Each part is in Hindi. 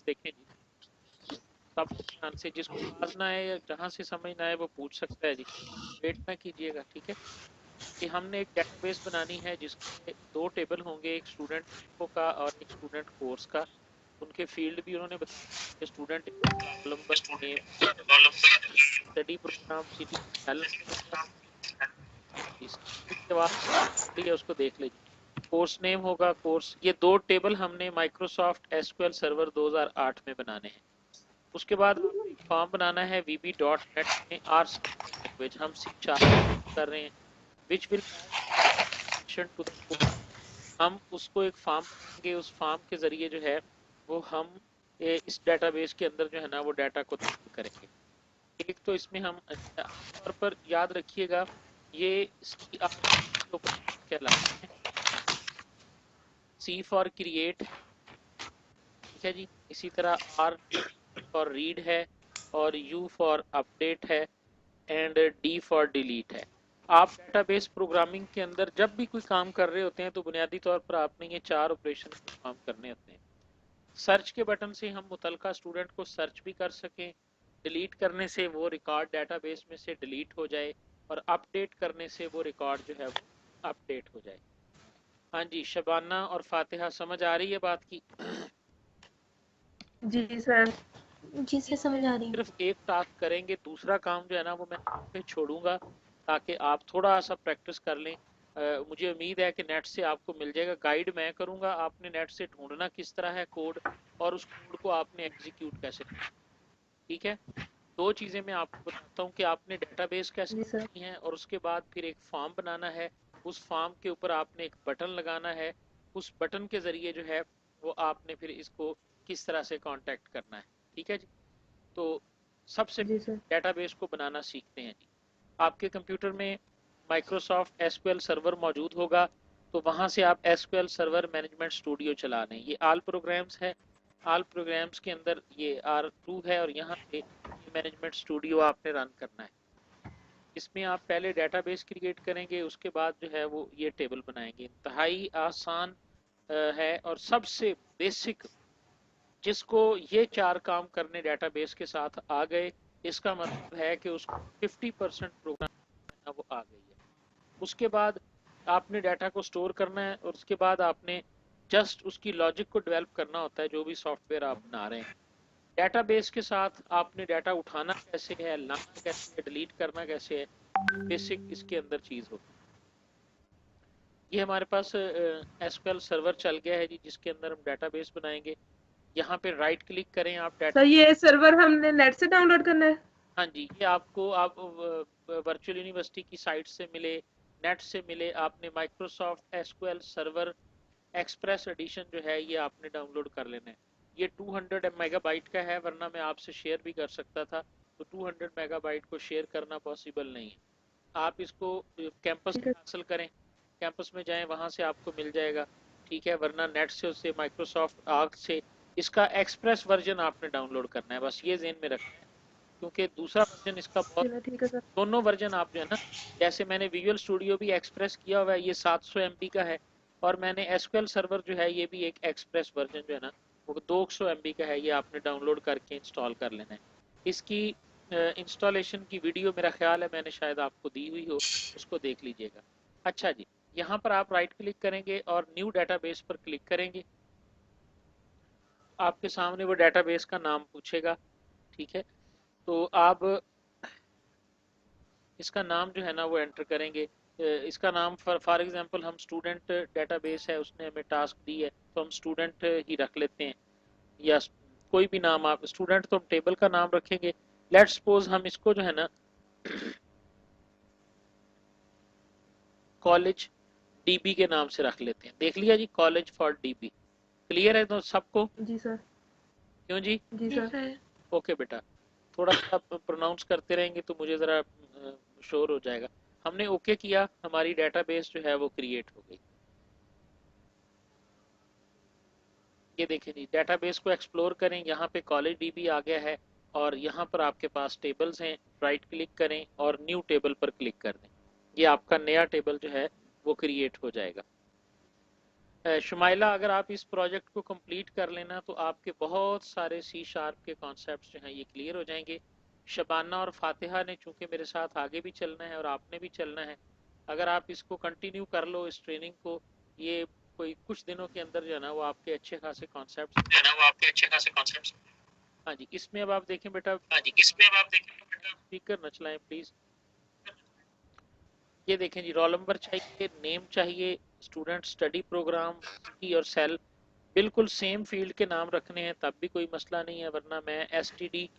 चीज देखें जी, सब ध्यान से, जिसको समझना है या जहाँ से समझना है वो पूछ सकता है जी, वेट ना कीजिएगा, ठीक है। कि हमने एक डेटाबेस बनानी है जिसके दो टेबल होंगे, एक स्टूडेंट इन्फो का और एक स्टूडेंट कोर्स का। उनके फील्ड भी उन्होंने बताया, student roll number, name, study programme, city, इसके बाद उसको देख लीजिए। कोर्स नेम होगा कोर्स, ये दो टेबल हमने माइक्रोसॉफ्ट एसक्यूएल सर्वर 2008 में बनाने हैं। उसके बाद फॉर्म बनाना है vb.net में आर लैंग्वेज, हम C# कर रहे हैं, विच विल टू द, हम उसको एक फॉर्म बनाएंगे, उस फॉर्म के जरिए जो है वो हम इस डेटाबेस के अंदर जो है ना वो डाटा को करेंगे। एक तो इसमें हम आमतौर पर याद रखिएगा ये CR कहलाता है, C फॉर क्रिएट, ठीक है जी। इसी तरह R फॉर रीड है और U फॉर अपडेट है एंड D फॉर डिलीट है। आप डेटाबेस प्रोग्रामिंग के अंदर जब भी कोई काम कर रहे होते हैं तो बुनियादी तौर पर आपने ये 4 ऑपरेशन परफॉर्म करने होते हैं। सर्च के बटन से हम मुतलका स्टूडेंट को सर्च भी कर सकें, डिलीट करने से वो रिकॉर्ड डेटाबेस में से डिलीट हो जाए, और अपडेट करने से वो रिकॉर्ड जो है वो अपडेट हो जाए। हाँ जी, शबाना और फातिहा समझ आ रही है बात की? जी सर। जी सर समझ आ रही है। सिर्फ एक टास्क करेंगे, दूसरा काम जो है ना वो मैं पे छोड़ूंगा ताकि आप थोड़ा सा प्रैक्टिस कर लें। मुझे उम्मीद है कि नेट से आपको मिल जाएगा, गाइड मैं करूंगा, आपने नेट से ढूंढना किस तरह है कोड, और उस कोड को आपने एग्जीक्यूट कैसे करना, ठीक है। दो चीजें मैं आपको बताता हूँ कि आपने डेटाबेस कैसे जी सर। बनानी है, और उसके बाद फिर एक फॉर्म बनाना है, उस फॉर्म के ऊपर आपने एक बटन लगाना है, उस बटन के जरिए जो है वो आपने फिर इसको किस तरह से कांटेक्ट करना है, ठीक है जी। तो सबसे जी सर। डेटाबेस को बनाना सीखते हैं जी। आपके कंप्यूटर में माइक्रोसॉफ्ट एसक्यूएल सर्वर मौजूद होगा, तो वहां से आप एसक्यूएल सर्वर मैनेजमेंट स्टूडियो चला लें। ये आल प्रोग्राम्स है, आल प्रोग्राम्स के अंदर ये R2 है, और यहाँ पे ये मैनेजमेंट स्टूडियो आपने रन करना है। इसमें आप पहले डेटाबेस क्रिएट करेंगे, उसके बाद जो है वो ये टेबल बनाएंगे। इंतहाई आसान है और सबसे बेसिक, जिसको ये 4 काम करने डेटाबेस के साथ आ गए, इसका मतलब है कि उसको 50% प्रोग्राम वो आ गई है। उसके बाद आपने डाटा को स्टोर करना है, और उसके बाद आपने जस्ट उसकी लॉजिक को डेवलप करना होता है, जो भी सॉफ्टवेयर आप बना रहे हैं। डेटाबेस के साथ आपने डाटा उठाना कैसे है, लाना कैसे है, डिलीट करना कैसे है, बेसिक इसके अंदर चीज होती है। ये हमारे पास एसक्यूएल सर्वर चल गया है जी, जिसके अंदर हम डेटाबेस बनाएंगे। यहाँ पे राइट क्लिक करें आप सर डाटा, ये सर्वर हमने नेट से डाउनलोड करना है? हाँ जी, ये आपको आप वर्चुअल यूनिवर्सिटी की साइट से मिले, नेट से मिले, आपने Microsoft SQL Server Express Edition जो है ये आपने डाउनलोड कर लेना है। ये 200 मेगाबाइट का है, वरना मैं आपसे शेयर भी कर सकता था, तो 200 मेगाबाइट को शेयर करना पॉसिबल नहीं है। आप इसको कैंपस ठीक से है। हासिल करें, कैंपस में जाएं, वहां से आपको मिल जाएगा, ठीक है। वरना नेट से, उससे माइक्रोसॉफ्ट आर्क से इसका एक्सप्रेस वर्जन आपने डाउनलोड करना है, बस ये ज़हन में रखना है, क्योंकि दूसरा वर्जन इसका बहुत, ठीक है सर। दोनों वर्जन आप जो है ना, जैसे मैंने विजुअल स्टूडियो भी एक्सप्रेस किया हुआ है, ये 700 MB का है, और मैंने एसक्यूएल सर्वर जो है ये भी एक एक्सप्रेस वर्जन जो है ना वो 200 MB का है, ये आपने डाउनलोड करके इंस्टॉल कर लेना है। इसकी इंस्टॉलेशन की वीडियो मेरा ख्याल है मैंने शायद आपको दी हुई हो, उसको देख लीजिएगा। अच्छा जी, यहाँ पर आप राइट क्लिक करेंगे और न्यू डेटाबेस पर क्लिक करेंगे, आपके सामने वो डेटाबेस का नाम पूछेगा, ठीक है। तो आप इसका नाम जो है ना वो एंटर करेंगे। इसका नाम फॉर एग्जांपल हम स्टूडेंट डेटाबेस है, उसने हमें टास्क दी है, तो हम स्टूडेंट ही रख लेते हैं, या कोई भी नाम, आप स्टूडेंट तो हम टेबल का नाम रखेंगे। लेट्स सपोज हम इसको जो है ना कॉलेज डीबी के नाम से रख लेते हैं। देख लिया जी, कॉलेज फॉर डीबी। क्लियर है तो सबको? जी सर। क्यों जी? जी सर। ओके बेटा, थोड़ा सा प्रोनाउंस करते रहेंगे तो मुझे ज़रा शोर हो जाएगा। हमने ओके किया, हमारी डेटाबेस जो है वो क्रिएट हो गई। ये देखें जी, डेटाबेस को एक्सप्लोर करें, यहाँ पे कॉलेज डीबी आ गया है, और यहाँ पर आपके पास टेबल्स हैं। राइट क्लिक करें और न्यू टेबल पर क्लिक कर दें, ये आपका नया टेबल जो है वो क्रिएट हो जाएगा। शुमाइला, अगर आप इस प्रोजेक्ट को कंप्लीट कर लेना तो आपके बहुत सारे सी शार्प के कॉन्सेप्ट्स जो हैं ये क्लियर हो जाएंगे। शबाना और फातिहा ने चूंकि मेरे साथ आगे भी चलना है और आपने भी चलना है, अगर आप इसको कंटिन्यू कर लो इस ट्रेनिंग को, ये कोई कुछ दिनों के अंदर जो है ना वो आपके अच्छे खासे कॉन्सेप्ट्स। हाँ जी, इसमें अब आप देखें बेटा, स्पीकर न चलाएं प्लीज। ये देखें जी, रोल नंबर चाहिए, नेम चाहिए, स्टूडेंट स्टडी प्रोग्राम और सेल, बिल्कुल सेम फील्ड के नाम रखने हैं तब भी कोई मसला नहीं है, वरना मैं STD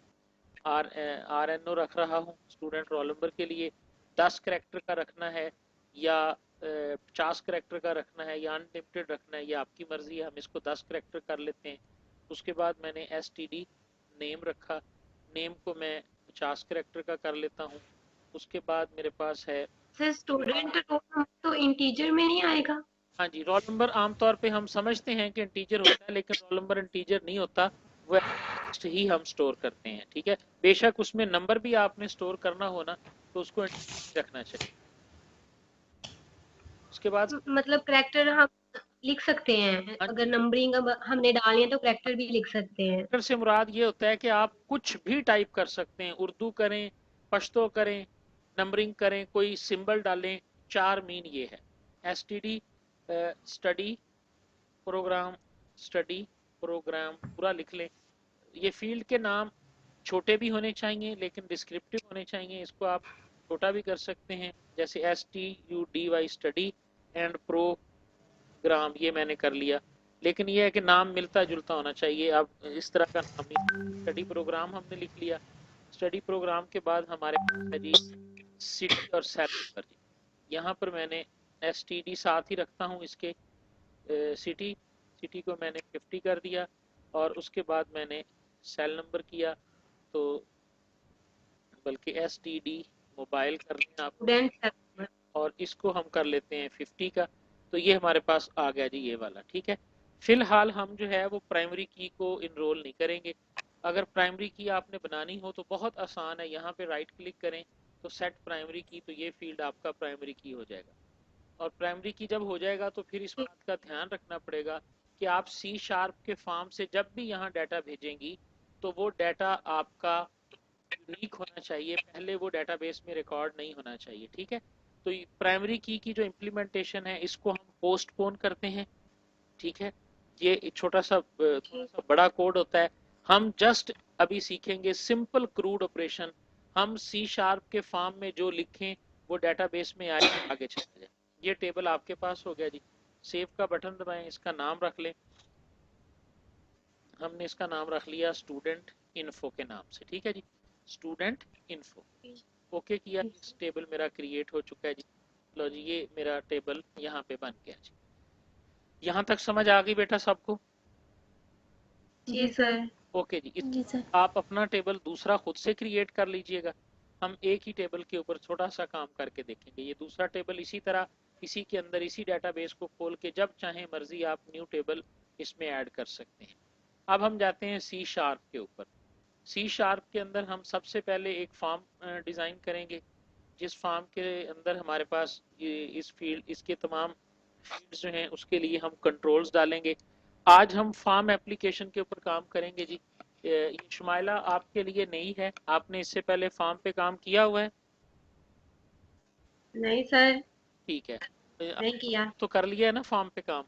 RNO रख रहा हूँ स्टूडेंट रोल नंबर के लिए। 10 करेक्टर का रखना है या 50 करेक्टर का रखना है या अनलिमिटेड रखना है, ये आपकी मर्जी है। हम इसको 10 करेक्टर कर लेते हैं। उसके बाद मैंने STD नेम रखा, नेम को मैं 50 करेक्टर का कर लेता हूँ। उसके बाद मेरे पास है सर स्टूडेंट रोल नंबर तो इंटीजर में नहीं आएगा? हाँ जी, रोल नंबर आमतौर पे हम समझते हैं कि इंटीजर होता है, लेकिन रोल नंबर इंटीजर नहीं होता, वो टेक्स्ट ही हम स्टोर करते हैं। ठीक है, बेशक उसमें नंबर भी आपने स्टोर करना हो ना तो उसको रखना चाहिए। उसके बाद मतलब करेक्टर हम लिख सकते हैं, हाँ अगर जी, नंबरिंग अब हमने डाली है तो करेक्टर भी लिख सकते हैं। करेक्टर से मुराद ये होता है कि आप कुछ भी टाइप कर सकते हैं, उर्दू करें, पश्तो करें, नंबरिंग करें, कोई सिंबल डालें। 4 मीन ये है, STD study programme, study programme पूरा लिख लें। ये फील्ड के नाम छोटे भी होने चाहिए लेकिन डिस्क्रिप्टिव होने चाहिए, इसको आप छोटा भी कर सकते हैं, जैसे STUDY स्टडी एंड प्रोग्राम, ये मैंने कर लिया। लेकिन ये है कि नाम मिलता जुलता होना चाहिए, अब इस तरह का नाम नहीं। स्टडी प्रोग्राम हमने लिख लिया। स्टडी प्रोग्राम के बाद हमारे पास है जी सिटी और सेल नंबर जी। यहाँ पर मैंने STD साथ ही रखता हूँ इसके, सिटी, सिटी को मैंने 50 कर दिया और उसके बाद मैंने सेल नंबर किया, तो बल्कि STD मोबाइल कर लें आप, स्टूडेंट और इसको हम कर लेते हैं 50 का। तो ये हमारे पास आ गया जी ये वाला। ठीक है, फिलहाल हम जो है वो प्राइमरी की को इनरोल नहीं करेंगे। अगर प्राइमरी की आपने बनानी हो तो बहुत आसान है, यहाँ पे राइट क्लिक करें तो सेट प्राइमरी की, तो ये फील्ड आपका प्राइमरी की हो जाएगा। और प्राइमरी की जब हो जाएगा तो फिर इस बात का ध्यान रखना पड़ेगा कि आप C शार्प के फॉर्म से जब भी यहाँ डाटा भेजेंगी तो वो डाटा आपका यूनिक होना चाहिए, पहले वो डाटाबेस में रिकॉर्ड नहीं होना चाहिए। ठीक है, तो प्राइमरी की जो इम्प्लीमेंटेशन है इसको हम पोस्टपोन करते हैं। ठीक है, ये छोटा सा थोड़ा सा बड़ा कोड होता है। हम जस्ट अभी सीखेंगे सिंपल क्रूड ऑपरेशन, हम C शार्प के फॉर्म में जो लिखें वो डाटाबेस में आए, आगे चला जाए। ये टेबल आपके पास हो गया जी, सेव का बटन दबाएं, इसका नाम रख लें। हमने इसका नाम रख लिया स्टूडेंट इन्फो के नाम से। ठीक है जी, स्टूडेंट इन्फो, ओके किया, इस टेबल मेरा क्रिएट हो चुका है जी। लो जी, ये मेरा टेबल यहाँ पे बन गया जी। यहाँ तक समझ आ गई बेटा सबको? जी सर। ओके जी, जी सर। आप अपना टेबल दूसरा खुद से क्रिएट कर लीजिएगा। हम एक ही टेबल के ऊपर छोटा सा काम करके देखेंगे। ये दूसरा टेबल इसी तरह इसी के अंदर इसी डाटाबेस को खोल के जब चाहे मर्जी आप न्यू टेबल इसमें ऐड कर सकते हैं। अब हम जाते हैं C शार्प के ऊपर। C शार्प के अंदर हम सबसे पहले एक फॉर्म डिज़ाइन करेंगे, जिस फॉर्म के अंदर हमारे पास ये इस फील्ड इसके तमाम फील्ड्स जो हैं उसके लिए हम कंट्रोल्स डालेंगे। आज हम फॉर्म एप्लीकेशन के ऊपर काम करेंगे जी। ये शुमाइला आपके लिए नहीं है, आपने इससे पहले फॉर्म पे काम किया हुआ है? नहीं सर, ठीक है, नहीं किया। तो कर लिया है ना फॉर्म पे काम?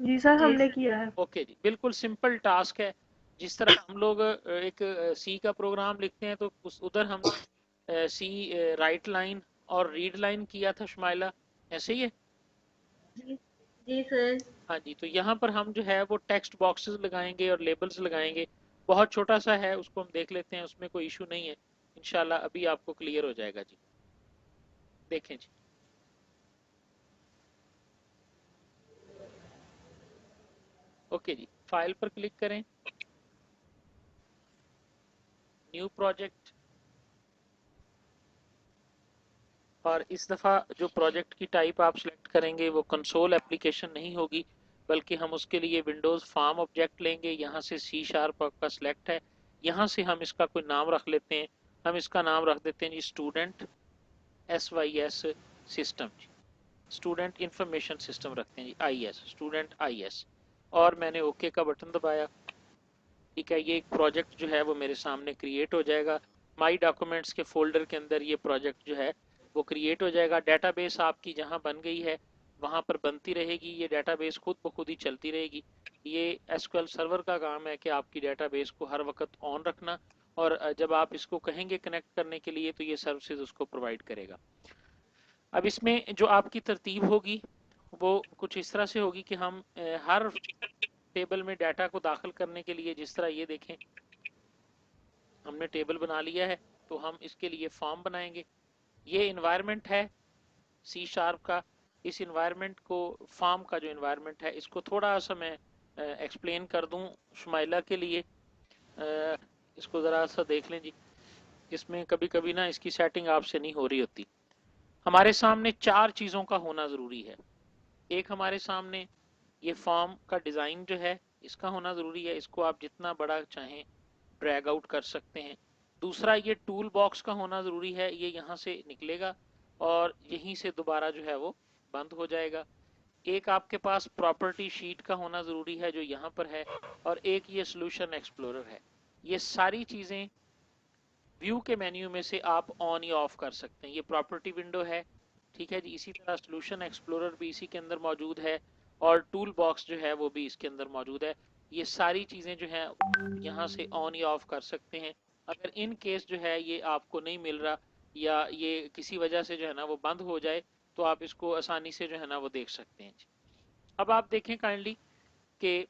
जी सर, हमने किया है। ओके जी, बिल्कुल सिंपल टास्क है। जिस तरह हम लोग एक C का प्रोग्राम लिखते हैं तो उस उधर हम C राइट लाइन और रीड लाइन किया था शुमाइला, ऐसे ही है? जी जी सर। हाँ जी, तो यहाँ पर हम जो है वो टेक्स्ट बॉक्सेस लगाएंगे और लेबल्स लगाएंगे। बहुत छोटा सा है, उसको हम देख लेते हैं, उसमें कोई इशू नहीं है। इंशाल्लाह अभी आपको क्लियर हो जाएगा जी। देखें जी, ओके जी, फाइल पर क्लिक करें, न्यू प्रोजेक्ट, और इस दफ़ा जो प्रोजेक्ट की टाइप आप सिलेक्ट करेंगे वो कंसोल एप्लीकेशन नहीं होगी, बल्कि हम उसके लिए विंडोज़ फार्म ऑब्जेक्ट लेंगे। यहाँ से C शार्प आपका सिलेक्ट है, यहाँ से हम इसका कोई नाम रख लेते हैं। हम इसका नाम रख देते हैं जी स्टूडेंट SYS सिस्टम जी। स्टूडेंट इंफॉर्मेशन सिस्टम रखते हैं जी, आईएस, स्टूडेंट आईएस, और मैंने ओके का बटन दबाया। ठीक है, ये एक प्रोजेक्ट जो है वो मेरे सामने क्रिएट हो जाएगा। माई डॉक्यूमेंट्स के फोल्डर के अंदर ये प्रोजेक्ट जो है वो क्रिएट हो जाएगा। डेटाबेस आपकी जहां बन गई है वहां पर बनती रहेगी, ये डेटाबेस खुद ब खुद ही चलती रहेगी। ये एसक्यूएल सर्वर का काम है कि आपकी डेटाबेस को हर वक्त ऑन रखना, और जब आप इसको कहेंगे कनेक्ट करने के लिए तो ये सर्विसेज उसको प्रोवाइड करेगा। अब इसमें जो आपकी तरतीब होगी वो कुछ इस तरह से होगी कि हम हर टेबल में डाटा को दाखिल करने के लिए, जिस तरह ये देखें हमने टेबल बना लिया है, तो हम इसके लिए फॉर्म बनाएंगे। ये इन्वायरमेंट है सी शार्प का। इस इन्वायरमेंट को, फॉर्म का जो इन्वायरमेंट है, इसको थोड़ा सा मैं एक्सप्लेन कर दूं शुमाइला के लिए। इसको ज़रा सा देख लें जी। इसमें कभी कभी ना इसकी सेटिंग आपसे नहीं हो रही होती। हमारे सामने चार चीज़ों का होना ज़रूरी है। एक, हमारे सामने ये फॉर्म का डिज़ाइन जो है इसका होना ज़रूरी है, इसको आप जितना बड़ा चाहें ड्रैग आउट कर सकते हैं। दूसरा, ये टूल बॉक्स का होना ज़रूरी है, ये यहाँ से निकलेगा और यहीं से दोबारा जो है वो बंद हो जाएगा। एक आपके पास प्रॉपर्टी शीट का होना ज़रूरी है जो यहाँ पर है, और एक ये सोल्यूशन एक्सप्लोरर है। ये सारी चीज़ें व्यू के मेन्यू में से आप ऑन या ऑफ कर सकते हैं। ये प्रॉपर्टी विंडो है, ठीक है जी। इसी तरह सोल्यूशन एक्सप्लोरर भी इसी के अंदर मौजूद है, और टूल बॉक्स जो है वो भी इसके अंदर मौजूद है। ये सारी चीज़ें जो है यहाँ से ऑन या ऑफ कर सकते हैं। अगर इन केस जो है ये आपको नहीं मिल रहा, या ये किसी वजह से जो है ना वो बंद हो जाए, तो आप इसको आसानी से जो है ना वो देख सकते हैं। अब आप देखें काइंडली कि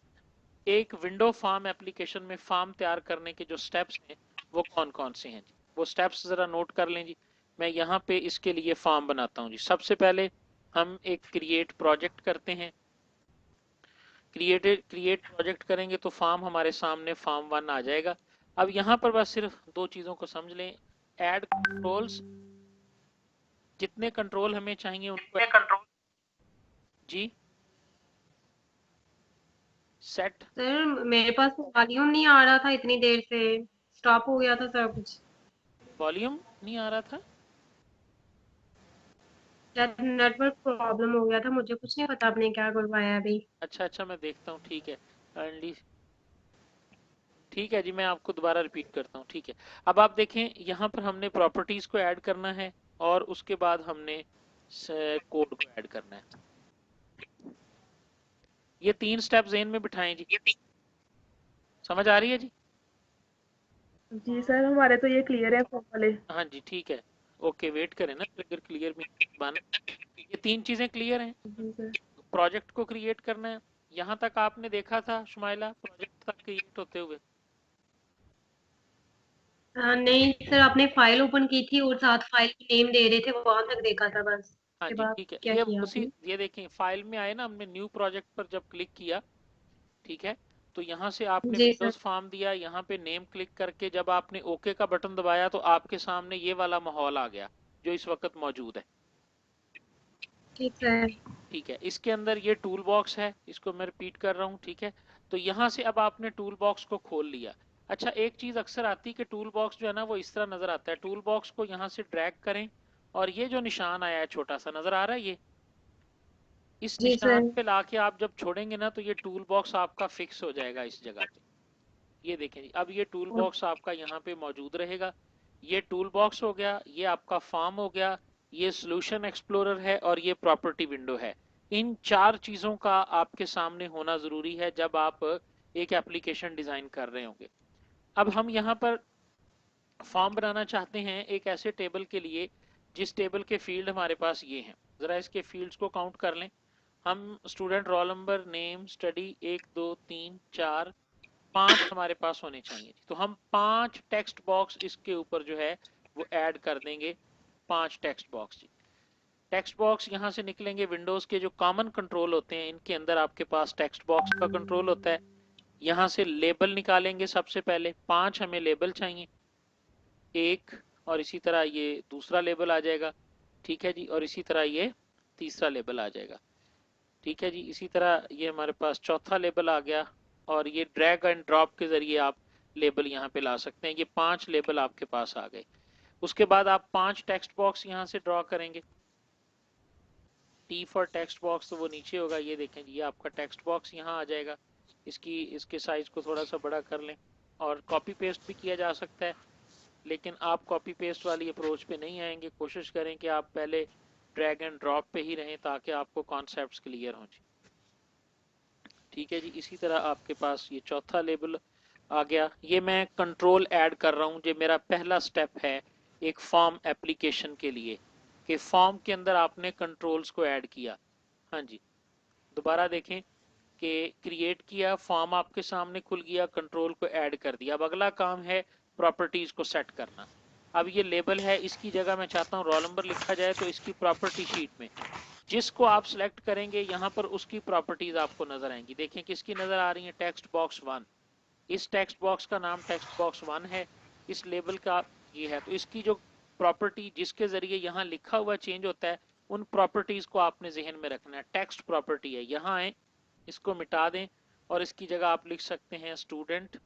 एक विंडो फार्म एप्लीकेशन में फार्म तैयार करने के जो स्टेप्स हैं वो कौन कौन से हैं जी, वो स्टेप्स जरा नोट कर लें जी। मैं यहाँ पे इसके लिए फार्म बनाता हूँ जी। सबसे पहले हम एक क्रिएट प्रोजेक्ट करते हैं। क्रिएट प्रोजेक्ट करेंगे तो फार्म हमारे सामने फार्म 1 आ जाएगा। अब यहाँ पर बस सिर्फ दो चीज़ों को समझ लें। ऐड कंट्रोल्स, जितने कंट्रोल हमें चाहिए उनको जी। सेट, सर मेरे पास वॉल्यूम नहीं आ रहा था, इतनी देर से स्टॉप हो गया था सर कुछ। वॉल्यूम नहीं आ रहा था? शायद नेटवर्क प्रॉब्लम हो गया था, मुझे कुछ नहीं पता आपने क्या करवाया अभी। अच्छा अच्छा, मैं देखता हूँ, ठीक है। अर्ली, ठीक है जी, मैं आपको दोबारा रिपीट करता हूँ, ठीक है। अब आप देखें यहाँ पर हमने प्रॉपर्टीज को ऐड करना है, और उसके बाद हमने कोड को ऐड करना है। ये तीन स्टेप जेन में बिठाएं जी। समझ आ रही है जी? जी सर, हमारे तो ये क्लियर है फॉर्म वाले। हाँ जी, ठीक है। ओके, वेट करें ना, अगर क्लियर में बन, ये तीन चीजें क्लियर हैं। जी सर। प्रोजेक्ट को क्रिएट करना है, यहाँ तक आपने देखा था शुमाइला प्रोजेक्ट तक क्रिएट होते हुए? नहीं सर, आपने फाइल ओपन की थी और साथ फाइल की नेम दे रहे थे, वहां तक देखा था बस। हाँ उसके जी, बाद ठीक है। क्या ये किया उसी, आपने? ये देखें फाइल में आए ना, हमने न्यू प्रोजेक्ट पर जब क्लिक किया, ठीक है, तो यहाँ से आपने जी सर। विंडोज फॉर्म दिया, यहाँ पे नेम क्लिक करके जब आपने ओके का बटन दबाया तो आपके सामने ये वाला माहौल आ गया जो इस वक्त मौजूद है। ठीक सर। ठीक है, इसके अंदर ये टूल बॉक्स है, इसको मैं रिपीट कर रहा हूँ, ठीक है। तो यहाँ से अब आपने टूल बॉक्स को खोल लिया। अच्छा, एक चीज अक्सर आती है कि टूल बॉक्स जो है ना वो इस तरह नजर आता है। टूल बॉक्स को यहाँ से ड्रैग करें, और ये जो निशान आया है छोटा सा नजर आ रहा है, ये इस जी निशान सर। पे लाके आप जब छोड़ेंगे ना तो ये टूल बॉक्स आपका फिक्स हो जाएगा इस जगह पे। ये देखें जी, अब ये टूल बॉक्स आपका यहाँ पे मौजूद रहेगा। ये टूल बॉक्स हो गया, ये आपका फॉर्म हो गया, ये सोल्यूशन एक्सप्लोरर है, और ये प्रॉपर्टी विंडो है। इन चार चीजों का आपके सामने होना जरूरी है जब आप एक एप्लीकेशन डिजाइन कर रहे होंगे। अब हम यहाँ पर फॉर्म बनाना चाहते हैं एक ऐसे टेबल के लिए जिस टेबल के फील्ड हमारे पास ये हैं। जरा इसके फील्ड्स को काउंट कर लें। हम student roll number, name, study, 1 2 3 4, 5 हमारे पास होने चाहिए। तो हम 5 टेक्स्ट बॉक्स इसके ऊपर जो है वो ऐड कर देंगे। 5 टेक्स्ट बॉक्स जी। टेक्स्ट बॉक्स यहाँ से निकलेंगे, विंडोज के जो कॉमन कंट्रोल होते हैं इनके अंदर आपके पास टेक्स्ट बॉक्स का कंट्रोल होता है। यहाँ से लेबल निकालेंगे, सबसे पहले 5 हमें लेबल चाहिए। एक, और इसी तरह ये दूसरा लेबल आ जाएगा, ठीक है जी, और इसी तरह ये तीसरा लेबल आ जाएगा, ठीक है जी। इसी तरह ये हमारे पास चौथा लेबल आ गया, और ये ड्रैग एंड ड्रॉप के जरिए आप लेबल यहाँ पे ला सकते हैं। ये 5 लेबल आपके पास आ गए। उसके बाद आप 5 टेक्स्ट बॉक्स यहाँ से ड्रॉ करेंगे। टी फॉर टेक्स्ट बॉक्स तो वो नीचे होगा, ये देखें जी, ये आपका टेक्स्ट बॉक्स यहाँ आ जाएगा। इसके साइज को थोड़ा सा बड़ा कर लें, और कॉपी पेस्ट भी किया जा सकता है, लेकिन आप कॉपी पेस्ट वाली अप्रोच पे नहीं आएंगे। कोशिश करें कि आप पहले ड्रैग एंड ड्रॉप पे ही रहें ताकि आपको कॉन्सेप्ट्स क्लियर हों जी। ठीक है जी। इसी तरह आपके पास ये चौथा लेबल आ गया। ये मैं कंट्रोल ऐड कर रहा हूँ, जो मेरा पहला स्टेप है एक फॉर्म एप्लीकेशन के लिए, कि फॉर्म के अंदर आपने कंट्रोल्स को ऐड किया। हाँ जी, दोबारा देखें कि क्रिएट किया, फॉर्म आपके सामने खुल गया, कंट्रोल को ऐड कर दिया। अब अगला काम है प्रॉपर्टीज को सेट करना। अब ये लेबल है, इसकी जगह मैं चाहता हूँ रोल नंबर लिखा जाए, तो इसकी प्रॉपर्टी शीट में जिसको आप सिलेक्ट करेंगे यहाँ पर उसकी प्रॉपर्टीज आपको नजर आएंगी। देखें किसकी नजर आ रही है, टेक्स्ट बॉक्स 1। इस टेक्स्ट बॉक्स का नाम टेक्स्ट बॉक्स 1 है, इस लेबल का ये है। तो इसकी जो प्रॉपर्टी जिसके जरिए यहाँ लिखा हुआ चेंज होता है, उन प्रॉपर्टीज को आपने जहन में रखना है। टेक्स्ट प्रॉपर्टी है, यहाँ आए, इसको मिटा दें और इसकी जगह आप लिख सकते हैं student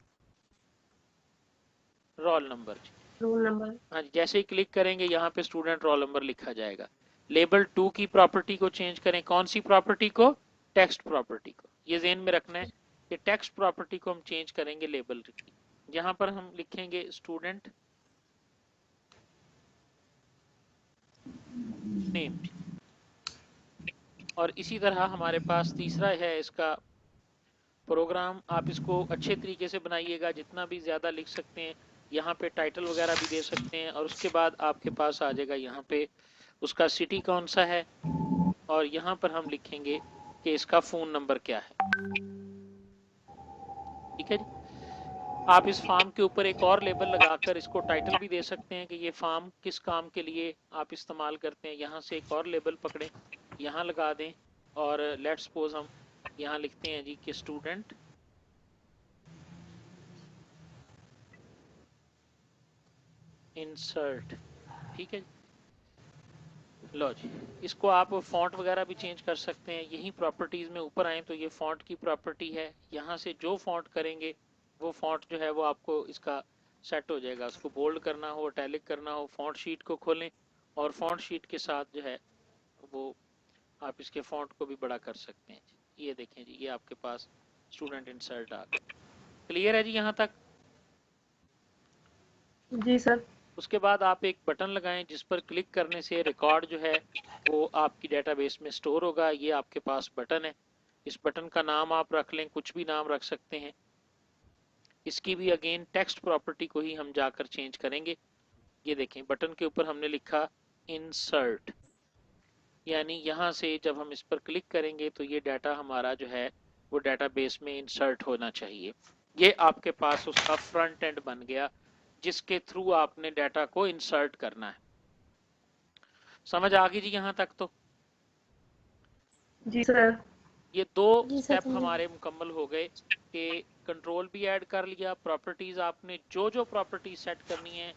roll number. Roll number. हाँ, जैसे ही क्लिक करेंगे यहाँ पे स्टूडेंट रोल नंबर लिखा जाएगा। लेबल 2 की प्रॉपर्टी को चेंज करें, कौन सी प्रॉपर्टी को, टेक्स्ट प्रॉपर्टी को। ये ज़हन में रखना है कि टेक्स्ट प्रॉपर्टी को हम चेंज करेंगे लेबल की। यहाँ पर हम लिखेंगे स्टूडेंट नेम। और इसी तरह हमारे पास तीसरा है इसका प्रोग्राम। आप इसको अच्छे तरीके से बनाइएगा, जितना भी ज़्यादा लिख सकते हैं। यहाँ पे टाइटल वगैरह भी दे सकते हैं, और उसके बाद आपके पास आ जाएगा यहाँ पे उसका सिटी कौन सा है, और यहाँ पर हम लिखेंगे कि इसका फ़ोन नंबर क्या है। ठीक है जी। आप इस फॉर्म के ऊपर एक और लेबल लगाकर इसको टाइटल भी दे सकते हैं कि ये फॉर्म किस काम के लिए आप इस्तेमाल करते हैं। यहाँ से एक और लेबल पकड़ें, यहाँ लगा दें, और लेट्स सपोज हम यहाँ लिखते हैं जी कि स्टूडेंट इंसर्ट। ठीक है जी। लो जी, इसको आप फॉन्ट वगैरह भी चेंज कर सकते हैं। यही प्रॉपर्टीज में ऊपर आए तो ये फॉन्ट की प्रॉपर्टी है, यहाँ से जो फॉन्ट करेंगे वो फॉन्ट जो है वो आपको इसका सेट हो जाएगा। उसको बोल्ड करना हो, टैलिक करना हो, फॉन्ट शीट को खोलें और फॉन्ट शीट के साथ जो है वो आप इसके फॉन्ट को भी बड़ा कर सकते हैं। ये देखें जी, ये आपके पास स्टूडेंट इंसर्ट आ गया। क्लियर है जी यहाँ तक? जी सर। उसके बाद आप एक बटन लगाएं जिस पर क्लिक करने से रिकॉर्ड जो है वो आपकी डेटाबेस में स्टोर होगा। ये आपके पास बटन है, इस बटन का नाम आप रख लें, कुछ भी नाम रख सकते हैं। इसकी भी अगेन टेक्स्ट प्रॉपर्टी को ही हम जाकर चेंज करेंगे। ये देखें बटन के ऊपर हमने लिखा इंसर्ट, यानी यहाँ से जब हम इस पर क्लिक करेंगे तो ये डाटा हमारा जो है वो डेटाबेस में इंसर्ट होना चाहिए। ये आपके पास उसका फ्रंट एंड बन गया जिसके थ्रू आपने डाटा को इंसर्ट करना है। समझ आ गई जी यहाँ तक? तो जी सर। ये दो स्टेप हमारे मुकम्मल हो गए कि कंट्रोल भी ऐड कर लिया, प्रॉपर्टीज आपने जो जो प्रॉपर्टीज सेट करनी है,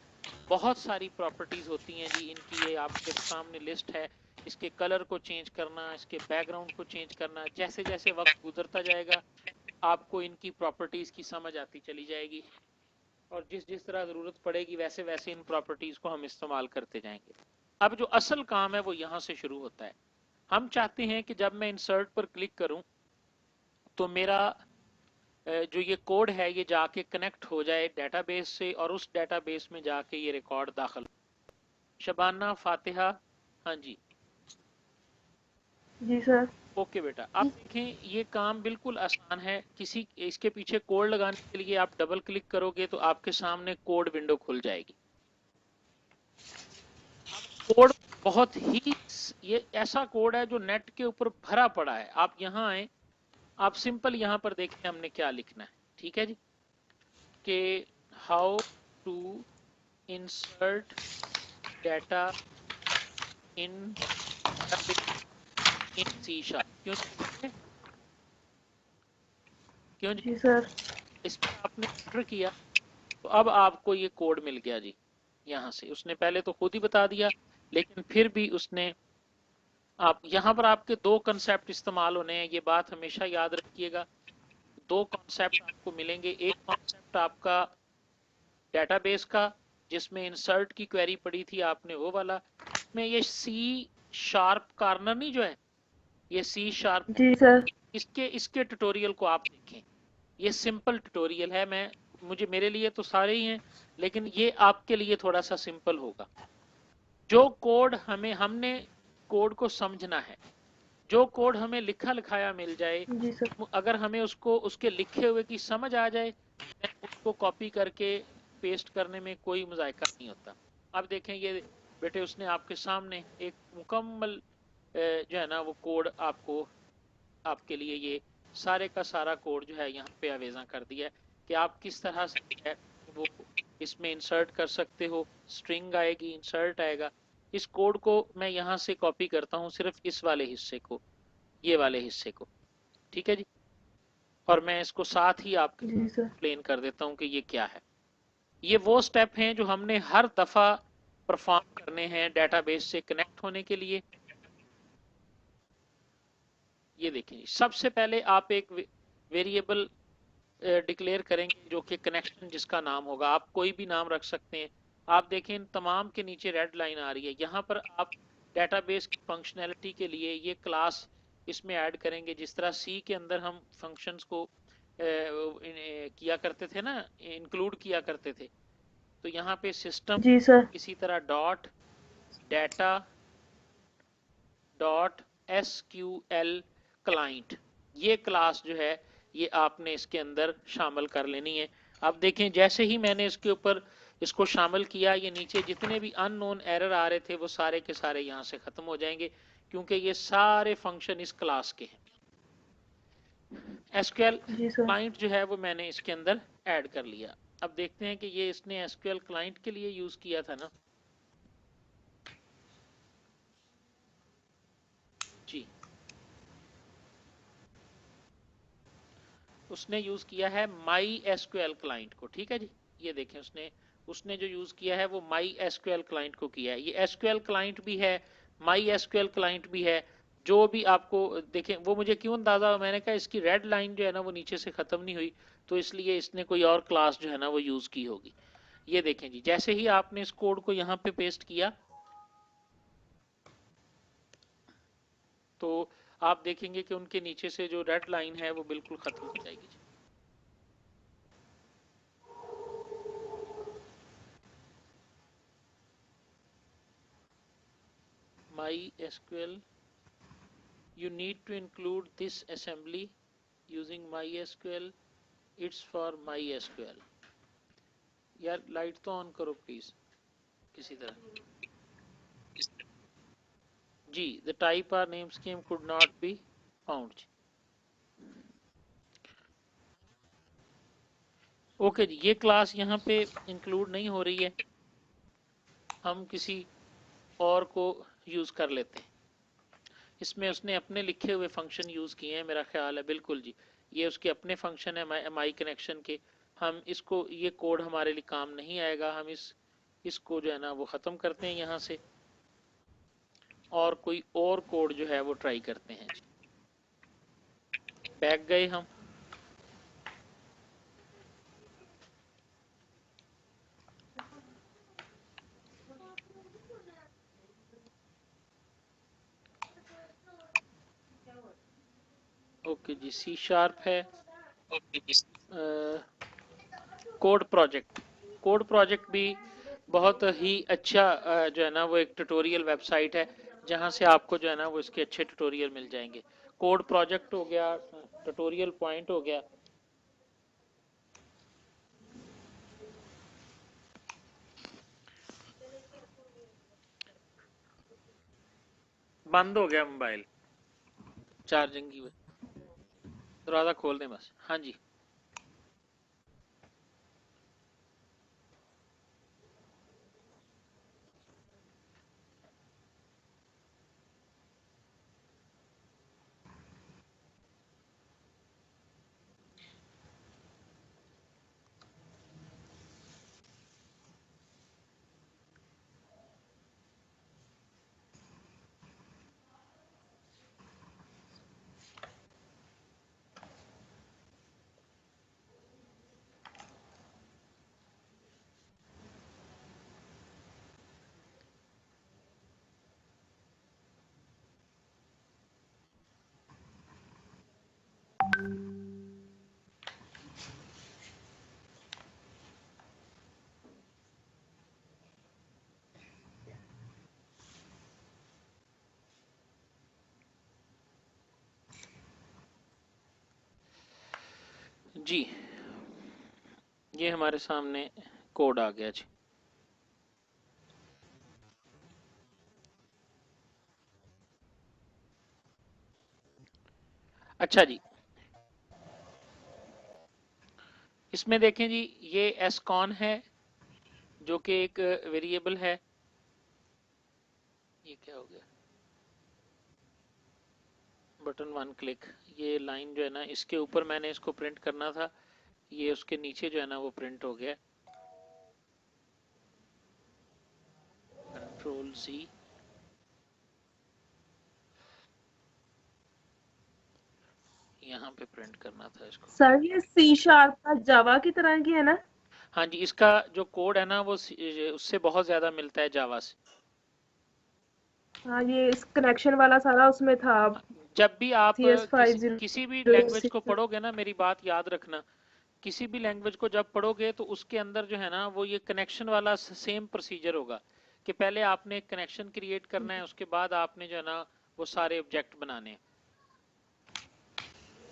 बहुत सारी प्रॉपर्टीज होती हैं जी इनकी, ये आपके सामने लिस्ट है। इसके कलर को चेंज करना, इसके बैकग्राउंड को चेंज करना, जैसे जैसे वक्त गुजरता जाएगा आपको इनकी प्रॉपर्टीज की समझ आती चली जाएगी, और जिस जिस तरह ज़रूरत पड़ेगी वैसे वैसे इन प्रॉपर्टीज को हम इस्तेमाल करते जाएंगे। अब जो असल काम है वो यहाँ से शुरू होता है। हम चाहते हैं कि जब मैं इंसर्ट पर क्लिक करूं तो मेरा जो ये कोड है ये जाके कनेक्ट हो जाए डेटाबेस से, और उस डेटाबेस में जाके ये रिकॉर्ड दाखिल। शबाना, फातिहा, हाँ जी, जी सर। ओके बेटा। आप देखें ये काम बिल्कुल आसान है। किसी इसके पीछे कोड लगाने के लिए आप डबल क्लिक करोगे तो आपके सामने कोड विंडो खुल जाएगी। कोड बहुत ही, ये ऐसा कोड है जो नेट के ऊपर भरा पड़ा है। आप यहाँ आए, आप सिंपल यहाँ पर देखें हमने क्या लिखना है। ठीक है जी, कि how to insert data in C sharp. क्यों जी? जी सर। इस पर आपने एंटर किया तो अब आपको ये कोड मिल गया जी। यहाँ से उसने पहले तो खुद ही बता दिया, लेकिन फिर भी उसने आप यहाँ पर आपके दो कंसेप्ट इस्तेमाल होने हैं, ये बात हमेशा याद रखिएगा। दो कॉन्सेप्ट आपको मिलेंगे। एक कॉन्सेप्ट आपका डेटाबेस का जिसमें इंसर्ट की क्वेरी पड़ी थी आपने, वो वाला। में ये सी शार्प कॉर्नर नहीं जो है, ये सी शार्प, जी सर। इसके ट्यूटोरियल को आप देखें। ये सिंपल ट्यूटोरियल है, मुझे मेरे लिए तो सारे ही हैं, लेकिन ये आपके लिए थोड़ा सा सिंपल होगा। जो कोड हमने कोड को समझना है, जो कोड हमें लिखा लिखाया मिल जाए, जी सर। अगर हमें उसको उसके लिखे हुए की समझ आ जाए, उसको कॉपी करके पेस्ट करने में कोई मजायका नहीं होता। अब देखें ये बेटे, उसने आपके सामने एक मुकम्मल जो है ना वो कोड आपके लिए ये सारे का सारा कोड जो है यहाँ पे अवेजा कर दिया है कि आप किस तरह से है वो इसमें इंसर्ट कर सकते हो। स्ट्रिंग आएगी, इंसर्ट आएगा। इस कोड को मैं यहाँ से कॉपी करता हूँ, सिर्फ इस वाले हिस्से को, ये वाले हिस्से को, ठीक है जी। और मैं इसको साथ ही आपके जी सर। एक्सप्लेन कर देता हूँ कि ये क्या है। ये वो स्टेप हैं जो हमने हर दफा परफॉर्म करने हैं डेटाबेस से कनेक्ट होने के लिए। ये देखें, सबसे पहले आप एक वेरिएबल डिक्लेयर करेंगे जो कि कनेक्शन जिसका नाम होगा, आप कोई भी नाम रख सकते हैं। आप देखें इन तमाम के नीचे रेड लाइन आ रही है, यहाँ पर आप डेटाबेस की फंक्शनैलिटी के लिए ये क्लास इसमें ऐड करेंगे, जिस तरह सी के अंदर हम फंक्शंस को किया करते थे ना, इंक्लूड किया करते थे। तो यहाँ पे सिस्टम जी सर। इसी तरह dot data dot SQL client, ये क्लास जो है ये आपने इसके अंदर शामिल कर लेनी है। अब देखें जैसे ही मैंने इसके ऊपर इसको शामिल किया, ये नीचे जितने भी अननोन एरर आ रहे थे वो सारे के सारे यहाँ से खत्म हो जाएंगे, क्योंकि ये सारे फंक्शन इस क्लास के हैं। एसक्यूएल जी सर। क्लाइंट जो है वो मैंने इसके अंदर ऐड कर लिया। अब देखते हैं कि ये इसने एसक्यूएल क्लाइंट के लिए यूज किया था ना जी, उसने यूज किया है माई एसक्यूएल क्लाइंट को, ठीक है जी। ये देखें, उसने उसने जो यूज किया है वो माई एसक्यूएल क्लाइंट को किया है। ये एसक्यूएल क्लाइंट भी है, माई एसक्यूएल क्लाइंट भी है। जो भी आपको देखें, वो मुझे क्यों अंदाजा हुआ, मैंने कहा इसकी रेड लाइन जो है ना वो नीचे से खत्म नहीं हुई, तो इसलिए इसने कोई और क्लास जो है ना वो यूज की होगी। ये देखें जी, जैसे ही आपने इस कोड को यहाँ पे पेस्ट किया तो आप देखेंगे कि उनके नीचे से जो रेड लाइन है वो बिल्कुल खत्म हो जाएगी जी। MySQL, you need to include this assembly using MySQL, it's for MySQL। यार लाइट तो ऑन करो प्लीज किसी तरह जी। the type or name scheme could not be found। Okay जी, ये क्लास यहाँ पे इंक्लूड नहीं हो रही है, हम किसी और को यूज कर लेते हैं। इसमें उसने अपने लिखे हुए फंक्शन यूज किए हैं मेरा ख्याल है, बिल्कुल जी। ये उसके अपने फंक्शन है माई कनेक्शन के। हम इसको, ये कोड हमारे लिए काम नहीं आएगा, हम इसको जो है ना वो खत्म करते हैं यहाँ से, और कोई और कोड जो है वो ट्राई करते हैं जी। बैक गए हम, ओके जी। सी शार्प है, कोड प्रोजेक्ट। कोड प्रोजेक्ट भी बहुत ही अच्छा जो है ना वो एक ट्यूटोरियल वेबसाइट है, जहाँ से आपको जो है ना वो इसके अच्छे ट्यूटोरियल मिल जाएंगे। कोड प्रोजेक्ट हो गया, ट्यूटोरियल पॉइंट हो गया। बंद हो गया मोबाइल चार्जिंग की वजह, दरवाजा खोल दें बस। हाँ जी, जी, ये हमारे सामने कोड आ गया जी। अच्छा जी, इसमें देखें जी, ये एसकॉन है जो कि एक वेरिएबल है। ये क्या हो गया, बटन वन क्लिक, ये लाइन जो है ना, इसके ऊपर मैंने इसको प्रिंट करना था, ये उसके नीचे जो है ना वो प्रिंट हो गया। कंट्रोल सी, यहाँ पे प्रिंट करना था इसको। सर ये सी शार्प जावा की तरह की है ना? हाँ जी, इसका जो कोड है ना वो उससे बहुत ज्यादा मिलता है जावा से। हाँ, ये इस कनेक्शन वाला सारा उसमें था। जब भी आप किसी भी लैंग्वेज को CS5006। पढ़ोगे ना, मेरी बात याद रखना, किसी भी लैंग्वेज को जब पढ़ोगे तो उसके अंदर जो है ना वो ये कनेक्शन वाला सेम प्रोसीजर होगा कि पहले आपने एक कनेक्शन क्रिएट करना है, उसके बाद आपने जो है ना वो सारे ऑब्जेक्ट बनाने हैं।